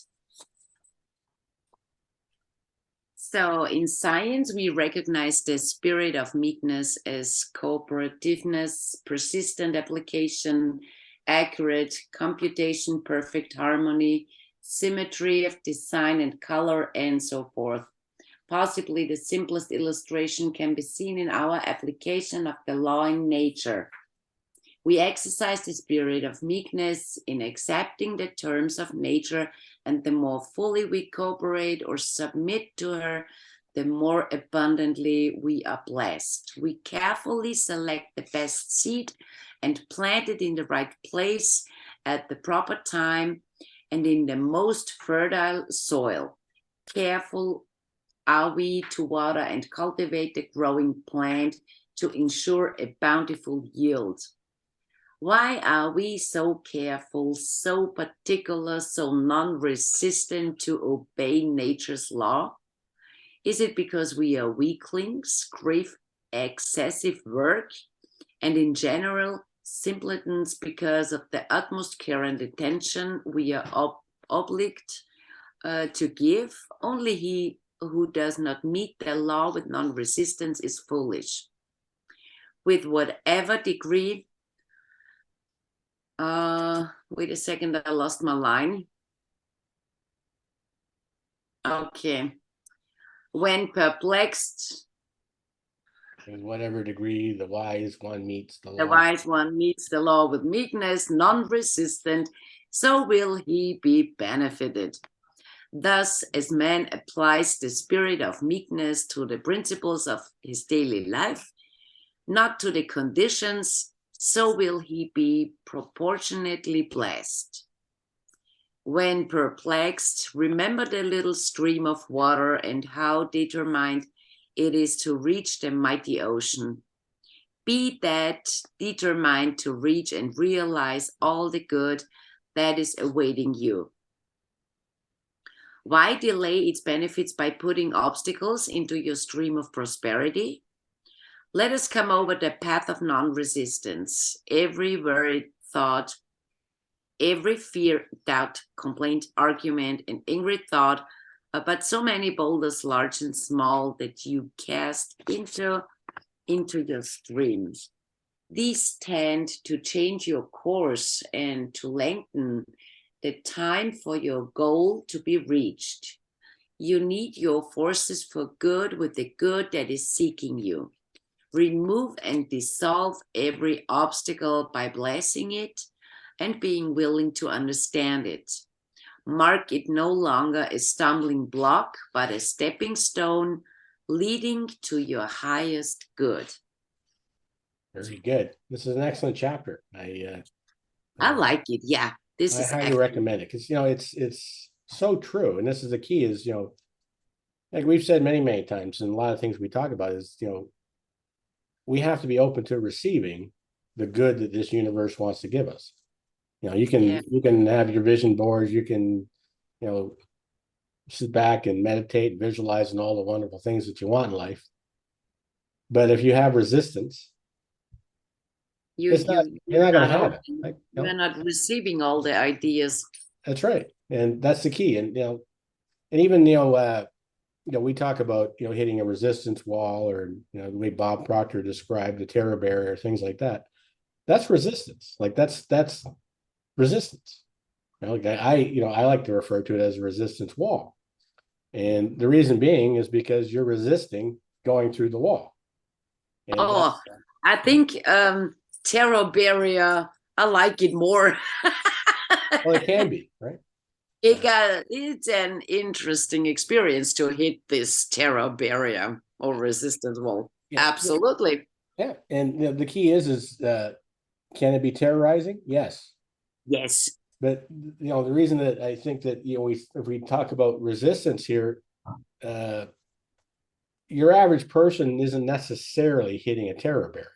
So in science, we recognize the spirit of meekness as cooperativeness, persistent application, accurate computation, perfect harmony, symmetry of design and color, and so forth. Possibly the simplest illustration can be seen in our application of the law in nature. We exercise the spirit of meekness in accepting the terms of nature, and the more fully we cooperate or submit to her, the more abundantly we are blessed. We carefully select the best seed and plant it in the right place at the proper time and in the most fertile soil. Careful are we to water and cultivate the growing plant to ensure a bountiful yield. Why are we so careful, so particular, so non-resistant to obey nature's law? Is it because we are weaklings, crave excessive work, and in general, simpletons because of the utmost care and attention we are obliged to give? Only he who does not meet the law with non-resistance is foolish. With whatever degree wait a second, I lost my line. Okay. When perplexed, In whatever degree the wise one meets the the law. wise one meets the law with meekness, non resistant, so will he be benefited. Thus, as man applies the spirit of meekness to the principles of his daily life, not to the conditions, so will he be proportionately blessed. When perplexed, remember the little stream of water and how determined it is to reach the mighty ocean. Be that determined to reach and realize all the good that is awaiting you. Why delay its benefits by putting obstacles into your stream of prosperity? Let us come over the path of non-resistance. Every worried thought, every fear, doubt, complaint, argument, and angry thought, but so many boulders, large and small, that you cast into your streams. These tend to change your course and to lengthen the time for your goal to be reached. You need your forces for good with the good that is seeking you. Remove and dissolve every obstacle by blessing it and being willing to understand it. Mark it no longer a stumbling block, but a stepping stone leading to your highest good. Very good. This is an excellent chapter. I like it. Yeah, this I is highly excellent. recommend it because it's so true. And this is the key is like we've said many times, and a lot of things we talk about is we have to be open to receiving the good that this universe wants to give us. You Yeah. can have your vision boards, you can sit back and meditate, visualizing all the wonderful things that you want in life. But if you have resistance, you're You're not going not to have open. it. Like, You're not receiving all the ideas. that's right, and that's the key. And and even we talk about hitting a resistance wall, or the way Bob Proctor described the terror barrier, things like that. That's resistance. Like that's resistance. Like I like to refer to it as a resistance wall, and the reason being is because you're resisting going through the wall, and Oh, I think terror barrier, I like it more. well, it can be right. It's an interesting experience to hit this terror barrier or resistance wall. Yeah, Absolutely. yeah, and the key is can it be terrorizing? Yes, Yes. but the reason that I think that if we talk about resistance here, uh, your average person isn't necessarily hitting a terror barrier.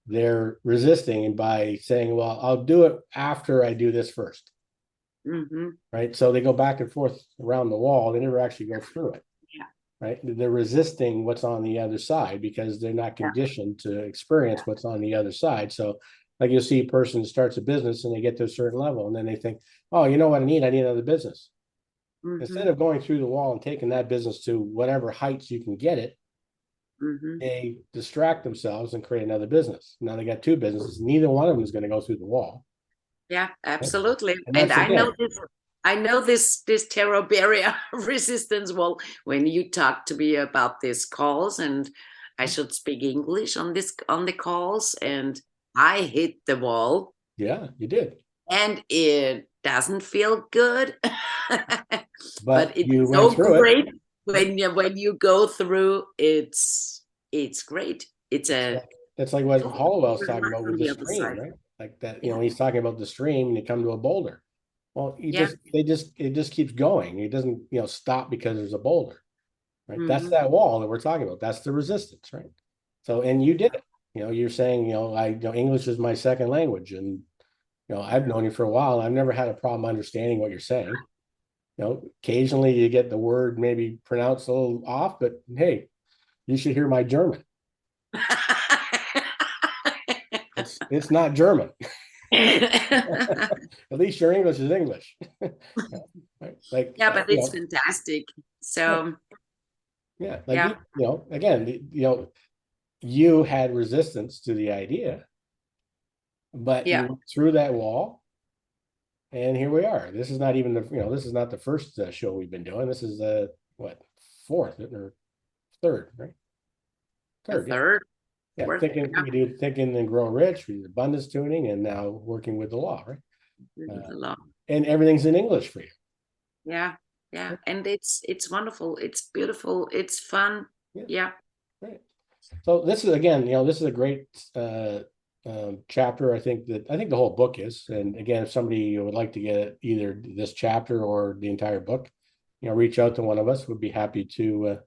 They're resisting by saying, "Well, I'll do it after I do this first." Mm-hmm. Right? So they go back and forth around the wall. They never actually go through it. Yeah. Right? They're resisting what's on the other side because they're not Yeah. conditioned to experience what's on the other side. So, like you'll see a person starts a business and they get to a certain level, and then they think, "Oh, you know what I need? I need another business." Mm-hmm. Instead of going through the wall and taking that business to whatever heights you can get it, Mm-hmm. they distract themselves and create another business. Now they got two businesses. Neither one of them is going to go through the wall. Yeah, Right? absolutely. And And that's I again, know this. I know this terror barrier resistance wall. When you talk to me about these calls, and I should speak English on the calls, and I hit the wall, yeah, you did. and it doesn't feel good, but But it's you went so through it. great when you go through. It's great. It's It's a like it's like what totally Hollowell's different talking life about on with the the other stream, side. right? Like that, Yeah, he's talking about the stream and you come to a boulder. Well, yeah. it just keeps going. It doesn't, stop because there's a boulder, right? That's Hmm. that wall that we're talking about. That's the resistance, right? So, and you did it. You're saying, English is my second language, and I've known you for a while. And I've never had a problem understanding what you're saying. Occasionally you get the word maybe pronounced a little off, but hey, you should hear my German. It's not German. At least your English is English. Right? Like, Yeah, but it's fantastic. yeah, So yeah. Like, yeah, again, you had resistance to the idea, but you yeah, went through that wall, and here we are. This is not even this is not the first show we've been doing. This is what, fourth or third, right? a Third, yeah. third, Yeah, fourth, yeah, we do thinking and grow rich, we did abundance tuning, and now working with the law, right? this is Uh, a lot. and everything's in English for you. Yeah. Yeah. And it's wonderful. It's beautiful. It's fun. Yeah. Yeah. Right. So this is again, this is a great chapter. I think the whole book is. And again, if somebody would like to get either this chapter or the entire book, reach out to one of us. We'd be happy to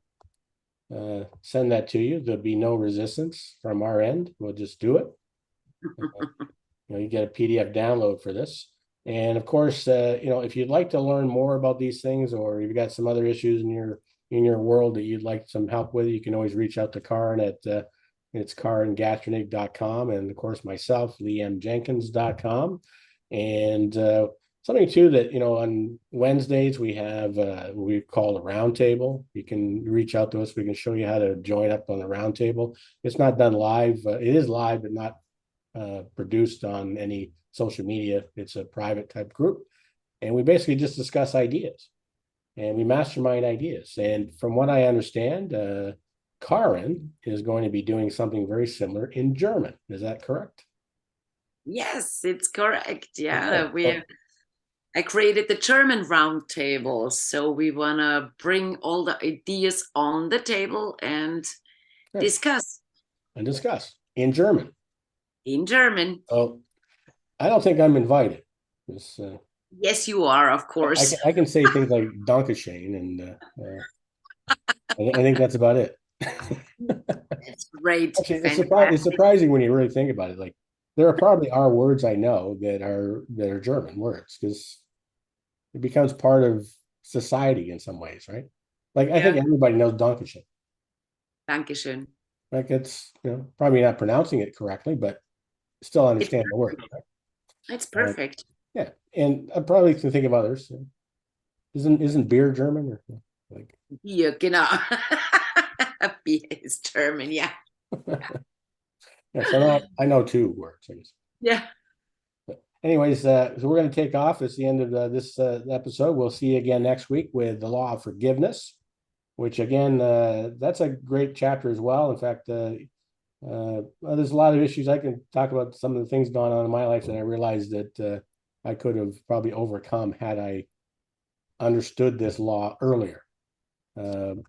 send that to you. There'll be no resistance from our end. We'll just do it. You get a PDF download for this. And of course, if you'd like to learn more about these things, or you've got some other issues in your world that you'd like some help with, you can always reach out to Karin at it's karingatronig.com, and of course myself, liamjenkins.com. And something too that on Wednesdays we have what we call a roundtable. You can reach out to us. We can show you how to join up on the roundtable. It's not done live. It is live, but not produced on any social media. It's a private type group, and we basically just discuss ideas, and we mastermind ideas. And from what I understand, Karin is going to be doing something very similar in German. Is that correct? Yes, it's correct. Yeah. Okay. I created the German roundtable. So we want to bring all the ideas on the table and Good. discuss And discuss in German. in German. Oh, I don't think I'm invited. This, Yes, you are, of course. I can say things like Dankeschön, and I think that's about it. That's great. Actually, it's Fantastic. surprising when you really think about it. Like there probably are words I know that are German words, because it becomes part of society in some ways, right? Like I think Yeah. everybody knows Dankeschön. Dankeschön. Like it's probably not pronouncing it correctly, but still It's understand the word, perfect. right? It's Uh, perfect. yeah, and I probably can think of others. Isn't beer German, or like? Ja, genau. Beer is German. Yeah. Yeah, so I know two words, I guess. Yeah. Anyways, so we're going to take off. It's the end of this episode. We'll see you again next week with the law of forgiveness, which again, that's a great chapter as well. In fact, well, there's a lot of issues. I can talk about some of the things going on in my life that I realized that I could have probably overcome had I understood this law earlier. Mhm.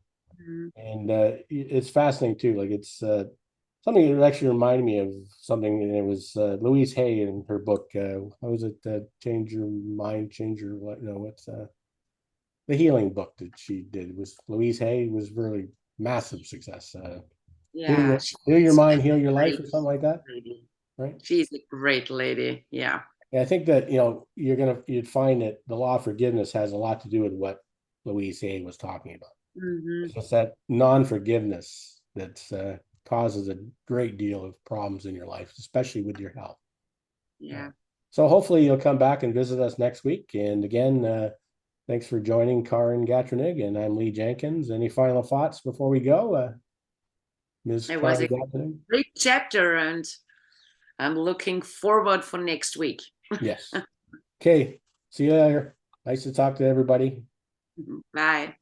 And it's fascinating too. Like it's something that actually reminded me of something, and it was Louise Hay in her book. How was it? Change Your Mind, Change Your Life. No, what's the healing book that she did? It was Louise Hay. It was really massive success. Yeah. Heal Your She's Mind, Heal Your Life, great or something like that, lady. right? She's a great lady. Yeah. And I think that you'd find that the law of forgiveness has a lot to do with what Louise Hay was talking about. Hmm. It's just that non-forgiveness that causes a great deal of problems in your life, especially with your health. Yeah. So hopefully you'll come back and visit us next week. And again, thanks for joining Karin Gatronig, and I'm Lee Jenkins. Any final thoughts before we go, Ms. It was Karin a Gatronig? great chapter, and I'm looking forward for next week. Yes. Okay. See you later. Nice to talk to everybody. Bye.